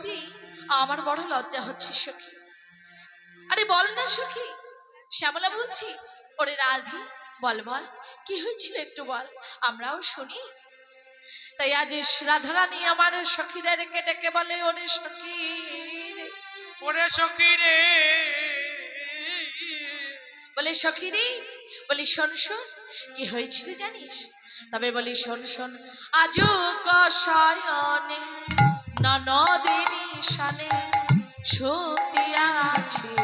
বলতে আমার বড় লজ্জা হচ্ছে সখী। আরে বল না সখী। শ্যামলা বলছি, ওরে রাধি বল বল, কি হয়েছিল একটু বল, আমরাও শুনি। তাই আজ রাধারানী আমার সখীদেরকে ডেকে বলে, ওরে সখী রে, ওরে সখী রে, বলে সখী রে, বলি শোন শোন, কি হয়েছিল জানিস? তবে বলি শোন শোন, আজও কশয়নে ননদিনী শনে সতিয়াছিল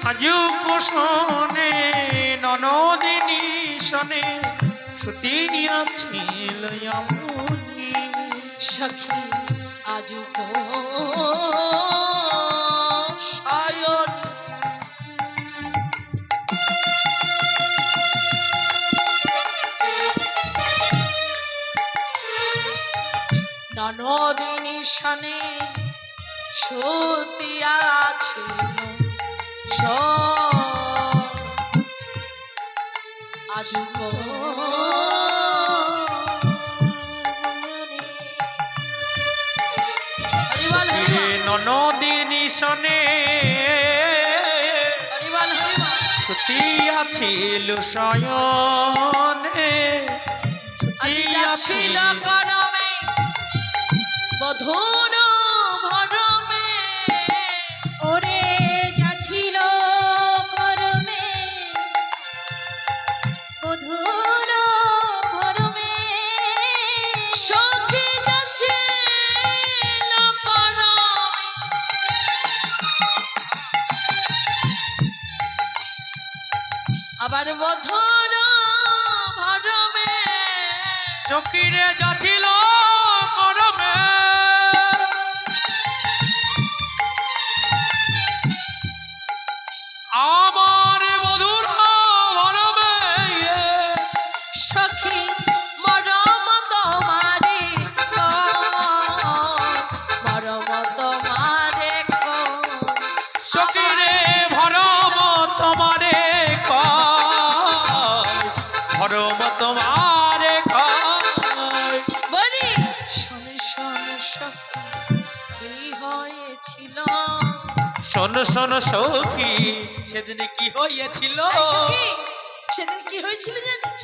আজু কোশনে ননদিনী শনে সতিয়াছিল এমনি সখী আজও কশয়নে ননদিনী শনে সতিয়াছিল আজুক ননদিনী শনে সতিয়াছিল শয়নে আজি যাচ্ছিল করমে বধূর ভরমে, ওরে যাচ্ছিল করমে বধূর ভরমে, সখী যাচ্ছিল করমে আবার বধূর ভরমে, সখীরে যাচ্ছিল করমে আমার বধুর ভরমে সখী মরম তোমারে মরম তোমারে সখীরে ভরম তোমারে ভরম তোমারে বলি শোন শোন সখী, কি হয়েছিল? শোন শোন সখী, সেদিন কি হয়েছিল? এই সখী, সেদিন কি হয়েছিল জানিস?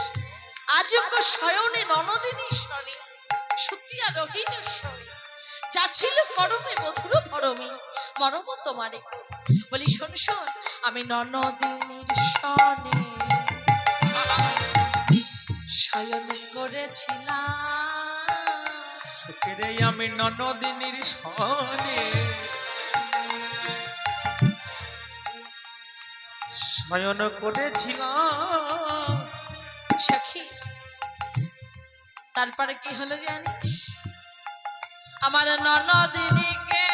আজকে শয়নে ননদিনী শনে সতিয়া রহিন শনে যাচ্ছিল করমে বধুর ভরমে মরম তোমারে। বলি শোন শোন, আমি ননদিনীর শনে শয়ন করেছিলাম, সখীরে আমি ননদিনীর শনে শয়ন করেছিলাম। সখী তারপরে কি হলো জানিস? আমার ননদিনীকে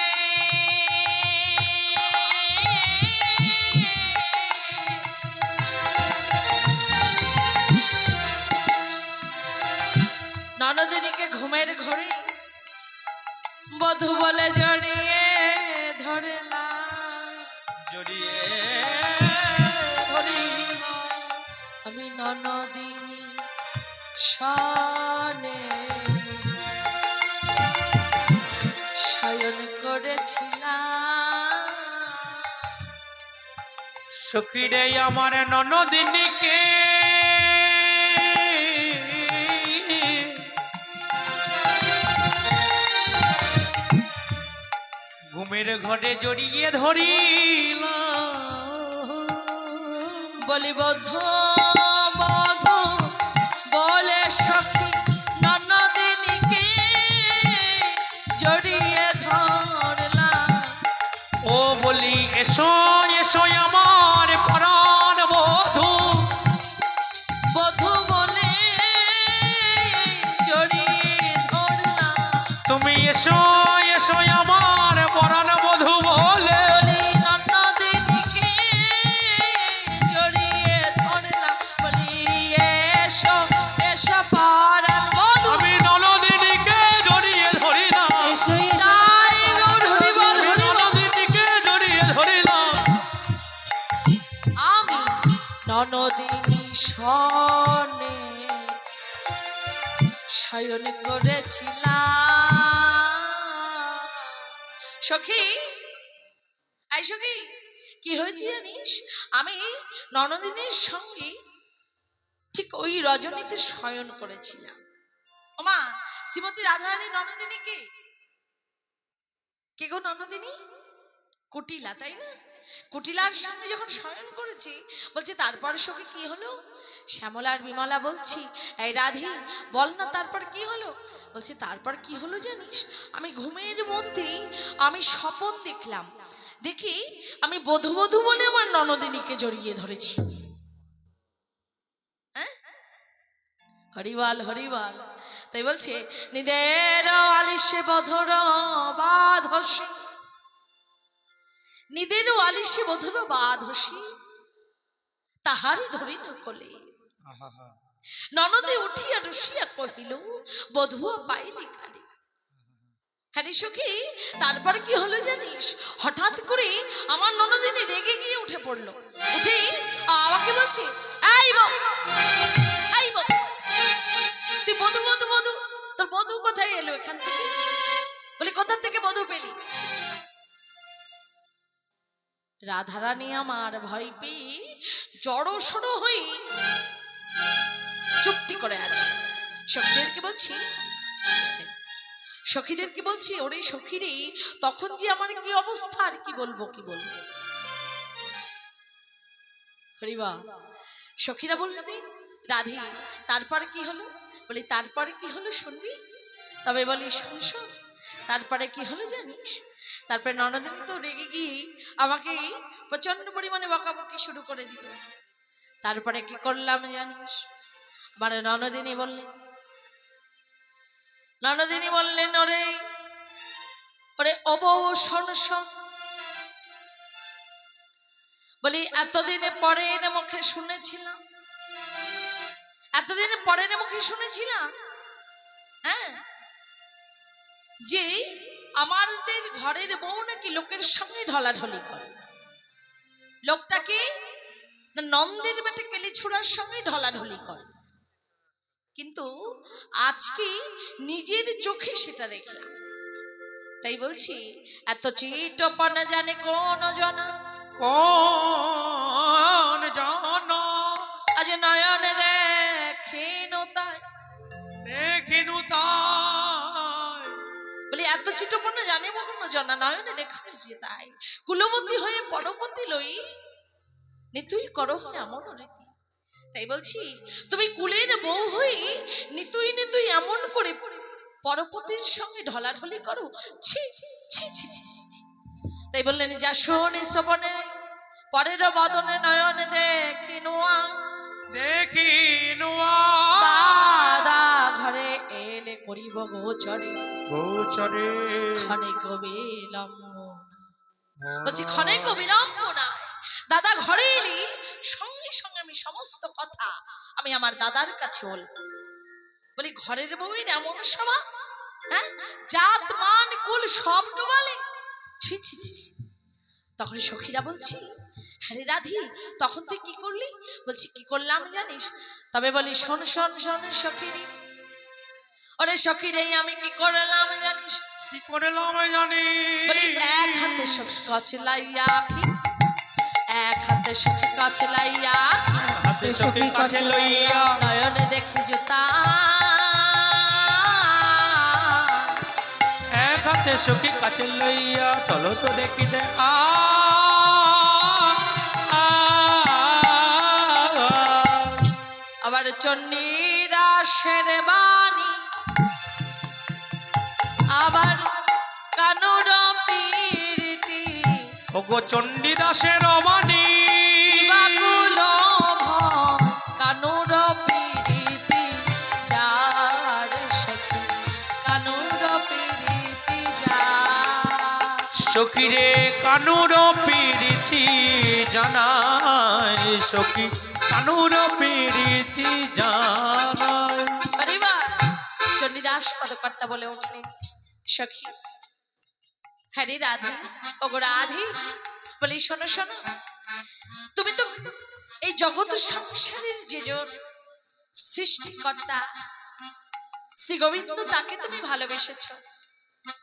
ননদিনীকে ঘুমের ঘরে বধূ বলে জড়িয়ে ধরলাম, জড়িয়ে ধরিলাম। আমি ননদিনী শনে শয়ন করেছিলাম, সখীরে আমার ননদিনীকে ঘুমের ঘরে জড়িয়ে ধরিলাম। বলি বধূ বধূ বলে সখী ননদিনীকে জড়িয়ে ধরলাম, ও বলি এসো এসো আমার প্রাণ বধূ, বধূ বলে জড়িয়ে ধরলাম, তুমি এসো এসো আমার পরাণ বধূ বলে। বলি ননদিনীকে জড়িয়ে ধরলাম, বলি এসো এসো পরাণ বধূ, আমি ননদিনীকে জড়িয়ে ধরিলাম, তাই গৌর হরি বল আমি হরি বল। ননদিনীকে জড়িয়ে ধরিলাম। আমি ননদিনী শনে শয়ন করেছিলাম। সখী, এই সখী, কি হয়েছে জানিস? আমি ননদিনীর সঙ্গে ঠিক ওই রজনীতে শয়ন করেছিলাম। ওমা, শ্রীমতী রাধারানী ননদিনী কে? কে গো ননদিনী? কুটিলা, তাই না? কুটিলার সঙ্গে যখন শয়ন করেছি, বলছে তারপর সখী কি হলো? শ্যামলা আর বিমলা বলছি, এই রাধি বল না তারপর কি হলো? বলছে তারপর কি হলো জানিস? আমি ঘুমের মধ্যেই আমি স্বপন দেখলাম, দেখি আমি বধূ বধূ বলে আমার ননদিনীকে জড়িয়ে ধরেছি। হ্যাঁ, হরিবল হরিবল। তাই বলছে নিদের আলিশে বধর বাধসী, নিদের আলিশে বধর বাধসী, তাহারি ধরিল কোলে। ননদে উঠিয়া রুশিয়া কহিল, বধুয়া পাইলি কারে। হ্যাঁ সখী, তারপরে কি হলো জানিস? হঠাৎ করে আমার ননদিনী রেগে গিয়ে উঠে পড়লো। উঠে আমাকে বলছে, এই বউ, এই বউ, তুই বধু বধু বধু, তোর বধু কোথায় এলো এখান থেকে? বলে কোথা থেকে বধু পেলি? রাধারানী আমার ভয় পেয়ে জড়ো সড়ো হয়ে চুক্তি করে আছে। সখীদেরকে বলছি, সখীদেরকে বলছি, ওরে সখীরে, তখন যে আমার কি অবস্থা, আর কি বলবো কি বলবো। হরিবা, সখীরা বললেন রাধে তারপরে কি হলো? বলি তারপরে কি হলো শুনবি? তবে বলি শোন শোন, তারপরে কি হলো জানিস? তারপরে ননদিনী তো রেগে গিয়ে আমাকে প্রচন্ড পরিমাণে বকাবকি শুরু করে দিল। তারপরে কি করলাম জানিস? আমার ননদিনী বললেন ওরে ওরে ও বউ শোন শোন, বলি এতদিনে পরের মুখে শুনেছিলাম, এতদিনে পরের মুখে শুনেছিলাম, হ্যাঁ, যে আমাদের ঘরের বউ নাকি লোকের সঙ্গে ঢলাঢলি করে। লোকটাকে নন্দের বেটে কেলিছুড়ার সঙ্গে ঢলাঢলি করে। কিন্তু আজকে নিজের চোখে সেটা দেখলাম। তাই বলছি এত চিটপনা জানে কোন জনা, কোন জানো আজ নয়নে দেখিনু তাই, দেখিনু তাই। বলি এত চিটপনা জানে কোন জনা, নয়নে দেখুন যে তাই, কুলবতী হয়ে পরপতি লই নিতুই করো এমন রীতি। তাই বলছি তুমি কুলের বউ হয়ে নিতুই নিতুই এমন করে পরপতির সঙ্গে ঢলাঢলি করো, ছি ছি ছি ছি ছি। তাই বললেন যা শোনে শ্রবণে পরের বদনে নয়নে দেখিনু দেখিনু দাদা ঘরে এলে করিব গোচরে, গোচরে ক্ষণিক বিলম্ব না। বলছি ক্ষণিক বিলম্ব না, দাদা ঘরে এলি সঙ্গে সঙ্গে আমি সমস্ত কথা আমি আমার দাদার কাছে বলবো। বলি ঘরের বউয়ের এমন সভা, হ্যাঁ, জাত মান কুল সব ডোবালে, ছি ছি ছি। তখন সখীরা বলছি হ্যাঁ রাধি তখন তুই কি করলি? বলছি কি করলাম জানিস? তবে বলি শোন শোন শোন সখীরে, ওরে সখীরে আমি কি করলাম জানিস? কি করলাম জানি? বলি এক হাতে সখী কাছে লাইয়া আখি, এক হাতে সখী কাছে লাইয়া আখি, হাতে সখী কাছে লইয়া নয়নে দেখি জুতা, এক হাতে সখী কাছে লইয়া চলো তো দেখিতে আবার চণ্ডীদাসের বাণী, আবার কানুর প্রীতি, ওগো চণ্ডীদাসের বাণী, বাকুল কানুর প্রীতি যার সখী, কানুর প্রীতি যার। সখীরে কানুর প্রীতি জানায়, সখী কানুর প্রীতি জানায়। চণ্ডীদাস পদকর্তা বলে উঠলেন সখী, হ্যাঁ রে রাধি, ওগো রাধি, বলি শোনো শোনো, তুমি তো এই জগৎ সংসারের যেজন সৃষ্টিকর্তা, শ্রী গোবিন্দ তাকে তুমি ভালোবেসেছ,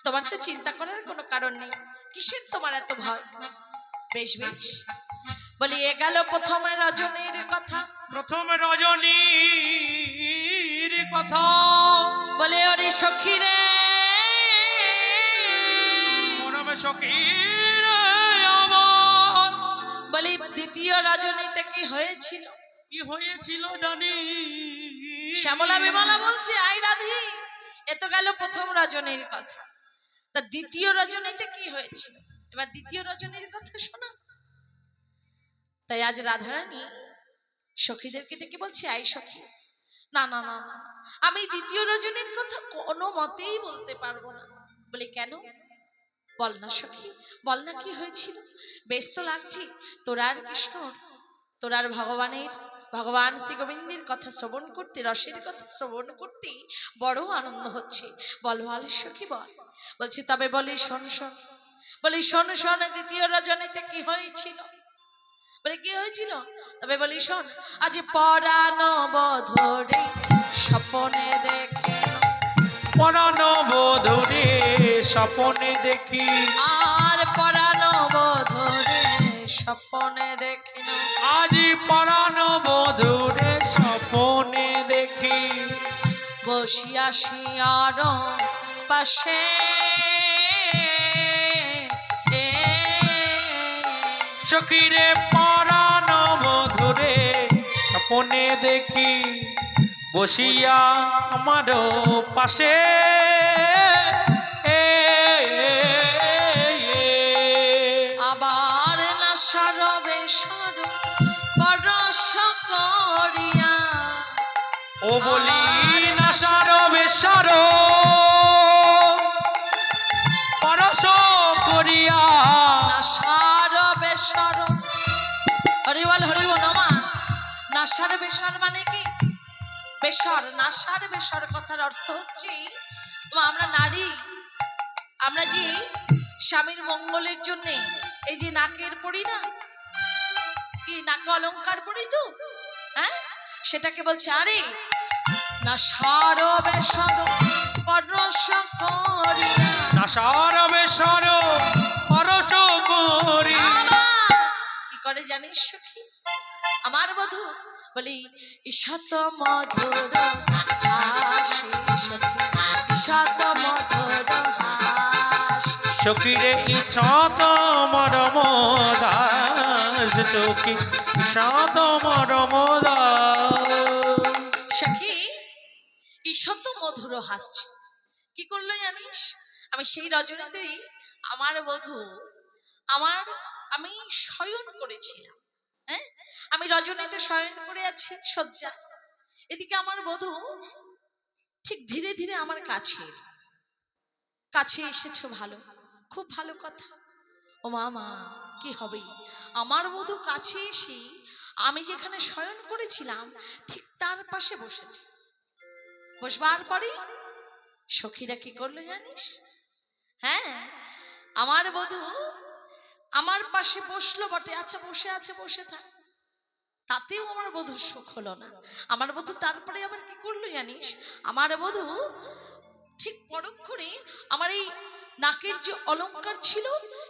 তোমার তো চিন্তা করার কোনো কারণ নেই। কিসের তোমার এত ভয়? বেশ বেশ, বলি এ গেল প্রথমে রজনীর কথা। প্রথম রজনীর কথা বলে ওরে সখী রে, মরমে সখী রে আমার, বলি দ্বিতীয় রজনীতে কি হয়েছিল? কি হয়েছিল জানি? শ্যামলা বিমলা বলছে, আই রাধি, এ তো গেল প্রথম রজনীর কথা, তা দ্বিতীয় রজনীতে কি হয়েছিল? এবার দ্বিতীয় রজনীর কথা শোনা। তাই আজ রাধারানী সখীদেরকে ডেকে বলছে, আই সখী, না না না না, আমি দ্বিতীয় রজনীর কথা কোনো মতেই বলতে পারবো না। বলি কেন? বল না সখী, বল না কি হয়েছিল। বেশ তো লাগছে তোর আর কৃষ্ণর, তোর আর ভগবান শ্রী গোবিন্দের কথা শ্রবণ করতে, রসের কথা শ্রবণ করতে বড় আনন্দ হচ্ছে। বল বল সখী বল। বলছি তবে বলি শোন শোন, বলি শোন শোন, দ্বিতীয় রজনীতে কি হয়েছিল? বলে কি হয়েছিল? তবে বলি শোন, আজ পরানো বধরে স্বপনে দেখে, পরানো বধূরে স্বপনে দেখি, আর পরানো বধরে স্বপনে দেখি, আজি পরানো বধূরে স্বপনে দেখি, বসিয়া শিয়ার পাশে সখীরে পরানো বধূরে স্বপনে দেখি, বসিয়া আমার পাশে আবার নাসার বেশর পরশ করিয়া, ও বলি নাসার বেশর পরশ করিয়া, নাসার বেশর, হরিবল হরিবল মা। নাসার বেশর মানে কি? বেশর, নাসার বেশর কথার অর্থ হচ্ছে আমরা নারী, আমরা যে স্বামীর মঙ্গলের জন্য এই যে নাকের পরি না, কি নাকে অলংকার পরি তো, হ্যাঁ, সেটাকে বলছে আরে নাসার বেশর পরশ করিয়া, নাসার বেশর পরশ করিয়া। কি করে জানিস সখী? আমার বধূ বলি ঈশাত মধুর হাসি সখী, ঈশাত মধুর হাসি, সখীরে ঈশাত মরম দাস, সখী ঈশাত মরম দাস। সখী ঈশাত মধুর হাসছে। কি করলো জানিস? আমি সেই রজনীতেই আমার বধূ, আমি শয়ন করেছিলাম, হ্যাঁ, আমি রজনীতে শয়ন করে আছি শয্যা, এদিকে আমার বধূ ঠিক ধীরে ধীরে আমার কাছে এসেছো, ভালো, খুব ভালো কথা। ও মা, কি হবে? আমার বধূ কাছে এসে আমি যেখানে শয়ন করেছিলাম ঠিক তার পাশে বসেছে। বসবার পরে সখীরা কি করলো জানিস? হ্যাঁ, আমার বধূ আমার পাশে বসলো বটে, আচ্ছা বসে আছে, বসে থাক, তাতেও আমার বধূর সুখ হলো না। আমার বধূ তারপরে আবার কি করলো জানিস? আমার বধূ ঠিক পরক্ষণে আমার এই নাকের যে অলংকার ছিল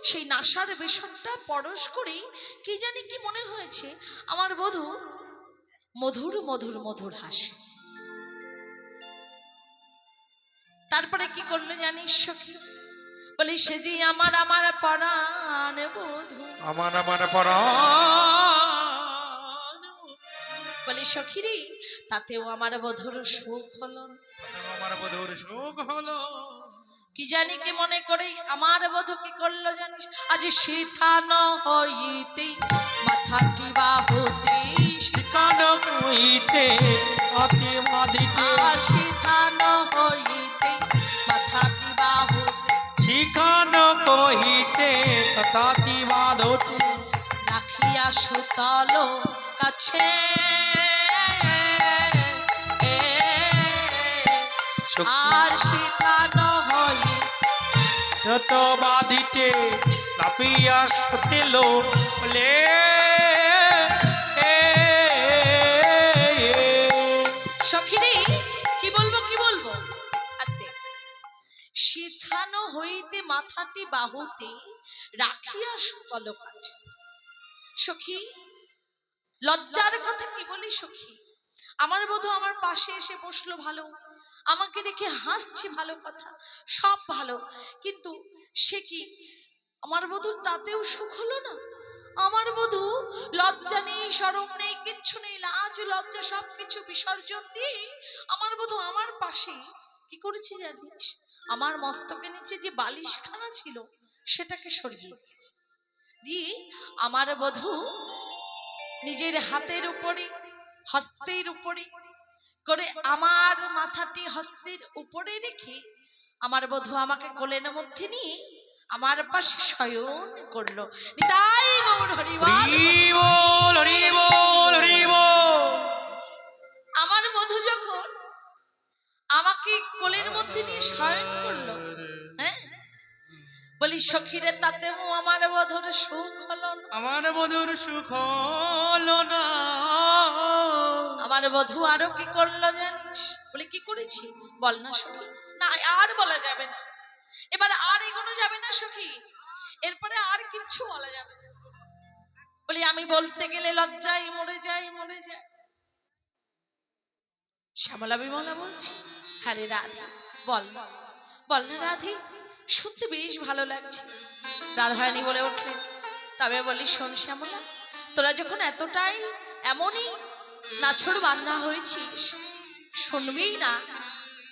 সেই নাসার বেশনটা পরশ করে কি জানি কি মনে হয়েছে, আমার বধূ মধুর মধুর মধুর হাসে। তারপরে কি করলো জানিস সখী? বলি সে যে আমার পরাণ বধূ, আমার পরাণ, বলি সখী রে, তাতেও আমার বধুর সুখ হলো, আমার বধূর সুখ হলো। কি জানি কি মনে করে আমার বধূ কি করলো জানিস? আজ শীতান হইতে মাথাটি বাহুতে, শিখান হইতে অতি মাদিতে, আর শীতান হইতে মাথাটি বাহুতে, শিখান কহিতে তথাতি বাধতে, রাখিয়া সুতল কাছে, আর শীতান হইতে যত বাধিতে লাপিয়া সতেল বলে সখিরে কি বলবো সিথানো হইতে মাথাটি বাহুতে রাখিয়া সুতল কাছে। সখী, লজ্জার কথা কি বলি সখী, আমার বধূ আমার পাশে এসে বসলো ভালো, আমাকে দেখে হাসছে ভালো কথা, সব ভালো, কিন্তু সে কি আমার বধূর তাতেও সুখ হলো না। আমার বধূ লজ্জা নেই, শরম নেই, কিচ্ছু নেই, লাজ লজ্জা সবকিছু বিসর্জন দিয়ে আমার বধূ আমার পাশে কি করেছে জানিস, আমার মস্তকের নিচে যে বালিশখানা ছিল সেটাকে সরিয়ে দিয়েছে, দিয়ে আমার বধূ নিজের হাতের উপরে হস্তের উপরে করে আমার মাথাটি হস্তের উপরে রেখে আমার বধূ আমাকে কোলের মধ্যে নিয়ে আমার পাশে শয়ন করলো। নিতাই গৌর হরি বল। হরি বল, হরি বল, হরি বল। আমার বধূ যখন আমাকে কোলের মধ্যে নিয়ে শয়ন করলো, হ্যাঁ, বলি সখীরে তাতেও আমার বধূর সুখ হলো না। আমার বধুর সুখ হলো না। আমার বধূ আরো কি করলো জানিস? বলি কি করেছি বল না সখী। না আর বলা যাবে না, এবার আর এগোনো যাবে না সখী, এরপরে আর কিচ্ছু বলা যাবে না। বলি আমি বলতে গেলে লজ্জায় মরে যাই, মরে যাই। শ্যামলা বিমলা বলছি, হ্যাঁ রে রাধা, বল না, বল না রাধি, শুনতে বেশ ভালো লাগছে। রাধারানী বলে উঠলেন, তবে বলি শোন শ্যামলা, তোরা যখন এতটাই এমনই নাছর বান্ধা হয়েছিস, শুনবেই না,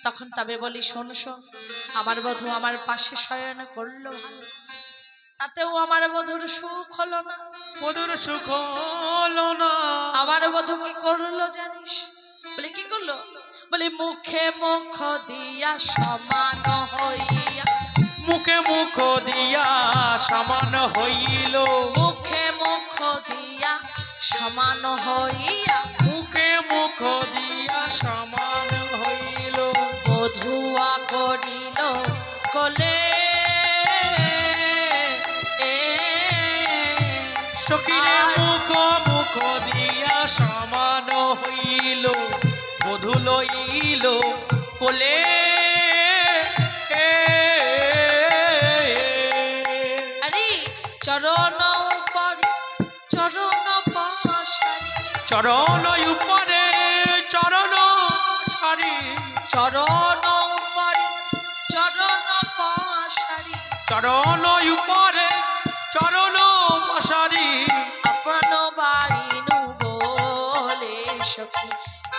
তখন তবে বলি শোন শোন, আমার বধূ আমার পাশে শয়ন করলো, তাতেও আমার বধূর সুখ হলো না। বধুর সুখ হলো না। আমার বধূ কি করলো জানিস? বলে কি করলো? বলে মুখে মুখ দিয়া সমান হইয়া, মুখে মুখ দিয়া সমান হইল, মুখে মুখ দিয়া সমান হইয়া, মুখে মুখ দিয়া সমান হইল, বধুয়া করিল কোলে। সখিরে মুখ মুখ দিয়া সমান হইল, বধূ লইল কোলে। আরে চরণ পরে চরণ পাশারি, চরণ উপরে চরণ সারি, চরণ পরে চরণ পাশারি, চরণ উপরে চরণ পাশারি, আপন পাইনু বলে সখী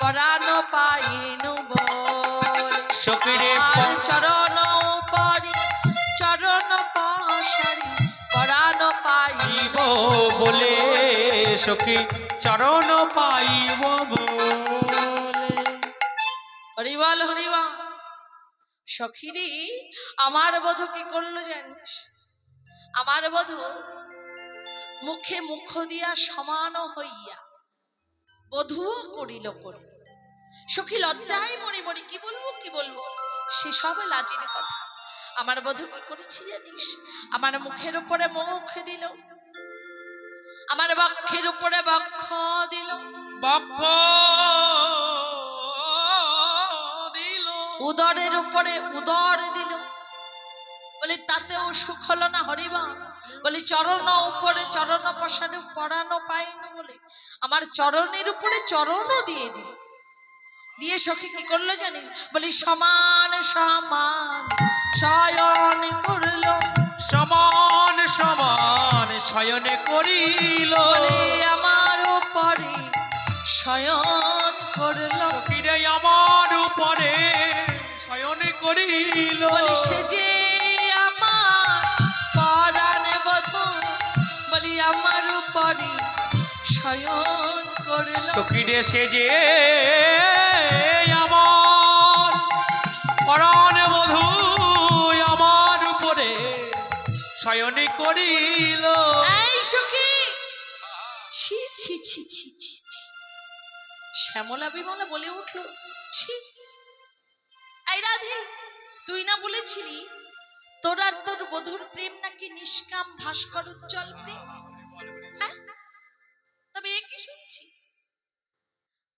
পরাণ পাইনু বলে। সখিরে আর চরণ পরে চরণ পাশারি, পরাণ পাইব বলে, সখী চরণ পাইব বলে। হরিবল হরিবল। সখীরি আমার বধূ কি করলো জানিস? আমার বধূ মুখে মুখ দিয়া সমান হইয়া বধূও করিল করি। সখী লজ্জায় মরি মরি, কি বলবো কি বলবো, সে সব লাজের কথা। আমার বধূ কি করেছি জানিস? আমার মুখের উপরে মুখ দিল, আমার বক্ষের উপরে বক্ষ দিল, বক্ষ দিল, উদরের উপরে উদর দিল। বলি তাতেও সুখ হলো না হরিবা। বলি চরণ উপরে চরণ পশারে পরানো পাইনি বলে আমার চরণের উপরে চরণও দিয়ে দিল। দিয়ে সখী কি করলো জানিস? বলি সমান সমান শয়ন করল, সমান সমান শয়ন করিল, বলি আমার উপরে শয়ন করল, ফিরে আমার উপরে শয়ন করিল, বলি সে যে আমার পরাণ বধূ, বলি আমার উপরে শয়ন করল। সখিরে সে যে আমার পরাণ বধূ আমার উপরে শয়ন করিল। এই সখী, ছি ছি ছি ছি ছি ছি। শ্যামলা বিমলা বলে উঠল, ছি। এই রাধে, তুই না বলেছিলি তোর আর তোর বধূর প্রেম নাকি নিষ্কাম ভাস্কর উজ্জ্বল প্রেম? হ্যাঁ, তবে এ কি শুনছি?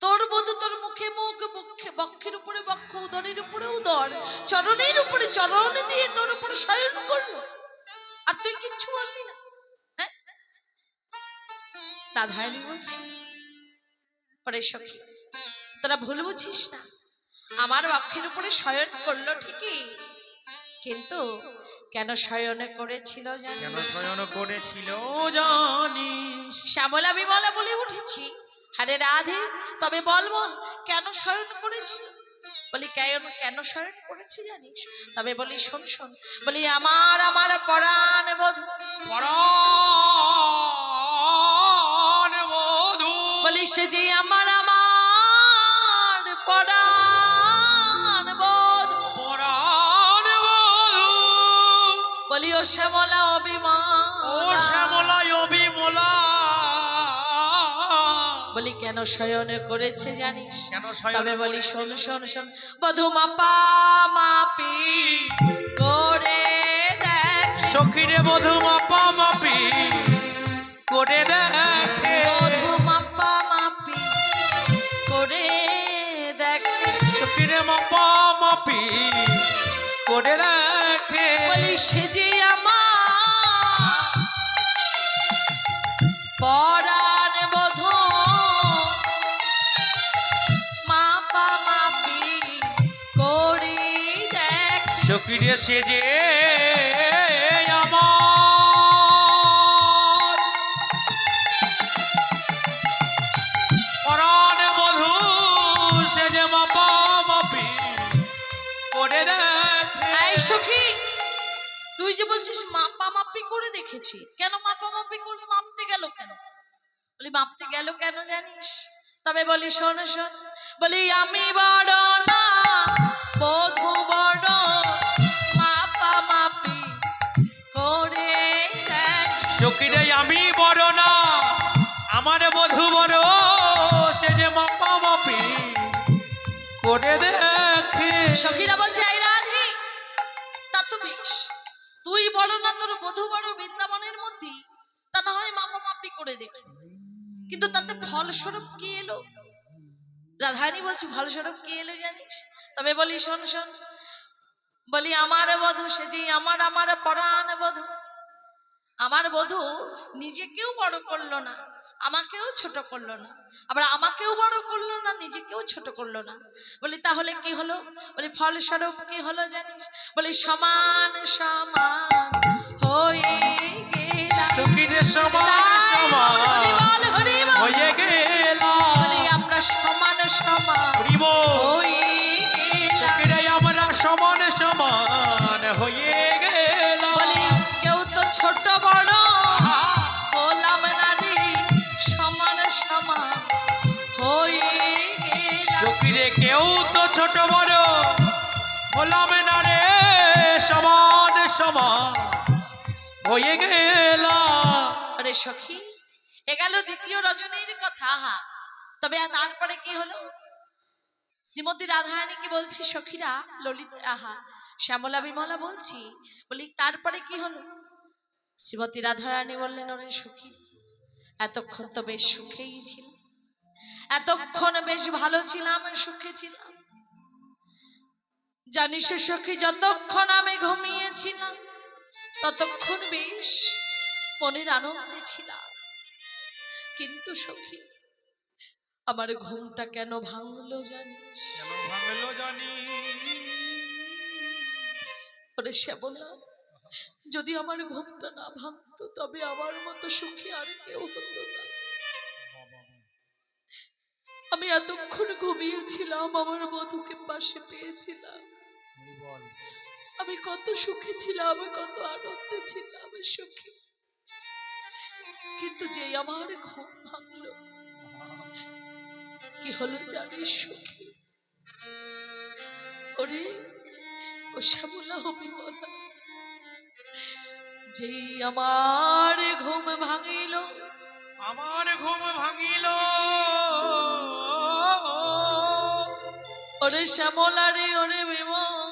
তোর বধূ তোর মুখে মুখ তোকে বক্ষের উপরে বক্ষ, উদরের উপরে উদর, চরণের উপরে চরণ দিয়ে তোর উপরে শয়ন করলো, আর তুই কিচ্ছু বললি না? হ্যাঁ, রাধারানী বলছি পরে সখী তোরা ভুল বুঝিস না, আমার বক্ষের উপরে শয়ন করলো ঠিকই, কিন্তু কেন শয়ন করেছিল জানি? কেন শয়ন করেছিল জানিস? শ্যামলা বিমলা বলে উঠেছি, আরে রাধে তবে বল বল কেন শয়ন করেছিল? বলি কেন শয়ন করেছি জানিস? তবে বলি শোন শোন, বলি আমার পরাণ বধূ, পরাণ বধূ, বলি সে যে আমার পরাণ বধূ, পরাণ বধূ, বলি ও শ্যামলা ও শ্যামলা অবিমলা, বলি কেন শয়ন করেছে জানিস? কেন শয়ন তবে বলি করেছিল? শোন শোন শোন, বধূ মাপা মাপি করে দেখ, সখীরে বধূ মাপা মাপি করে দেখে, বধূ মাপা মাপি করে দেখ, সখীরে মাপা মাপি করে দেখে, বলি সে যে আমার পরাণ বধূ, মাপা মাপি করে দেখ, সখীরে সে যে আমার পরাণ বধূ, সে যে মাপা মাপি করে দেখে। এই সখী তুই যে বলছিস মাপা মাপি করে দেখেছি, কেন মাপা মাপি করে মাপতে গেল কেন? বলি মাপতে গেল কেন জানিস? তবে বলি শোন শোন, বলি আমি বড় না বধূ বড়, মাপা মাপি করে দেখ, সখীরে আমি বড় না আমার বধূ বড়, সে যে মাপা মাপি করে দেখে। সখীরা বলছে এই রাধে তা তো বেশ, তুই বড় না তোর বধূ বড় বৃন্দাবনের মধ্যে, তা না হয় মাপা মাপি করে দেখো, কিন্তু তাতে ফলস্বরূপ কি এলো? রাধারানী বলছি ফলস্বরূপ কি এলো জানিস? তবে বলি শোন শোন, বলি আমার বধূ সে যে আমার পরাণ বধূ, আমার বধূ নিজেকেও বড় করলো না, আমাকেও ছোট করলো না, আবার আমাকেও বড় করলো না, নিজেকেও ছোট করলো না। বলি তাহলে কি হলো? বলি ফলস্বরূপ কি হলো জানিস? বলি সমান সমান হয়ে গেলাম, সখীরে সমান তাই সমান হরি বল হরি বল, হয়ে গেলাম, বলি আমরা সমান সমান হরি বল। হয়ে গেলাম, সখীরে আমরা সমান সমান হয়ে গেলাম, বলি কেউ তো ছোট বড় হলাম না রে, সমান সমান হয়ে গেলাম, সখীরে কেউ তো ছোট বড় হলাম না রে, সমান সমান হয়ে গেলাম। আরে সখী এ গেল দ্বিতীয় রজনীর কথা। তবে তারপরে কি হলো? শ্রীমতী রাধারানী কি বলছি সখীরা, ললিত শ্যামলা বিমলা বলছি, বলি তারপরে কি হলো? শ্রীমতী রাধারানী বললেন ওরে সখী এতক্ষণ তো বেশ সুখেই ছিল, এতক্ষণ বেশ ভালো ছিলাম, সুখে ছিলাম, জানিস সখী যতক্ষণ আমি ঘুমিয়েছিলাম ততক্ষণ বেশ মনের আনন্দে ছিলাম, কিন্তু সখী আমার ঘুমটা কেন ভাঙলো জানিস? কেন ভাঙলো জানি? ওরে শ্যামলা যদি আমার ঘুমটা না ভাঙতো তবে আমার মতো সুখী আর কেউ হতো না। আমি এতক্ষণ ঘুমিয়েছিলাম, আমার বধূকে পাশে পেয়েছিলাম, আমি কত সুখে ছিলাম, কত আনন্দে ছিলাম সুখী, কিন্তু যে আমার ঘুম ভাঙলো কি হলো জানিস সখী? ওরে ও শ্যামলা হবি বলা, যেই আমার ঘুম ভাঙিল, আমার ঘুম ভাঙিল, ওরে শ্যামলা রে ওরে বিমল,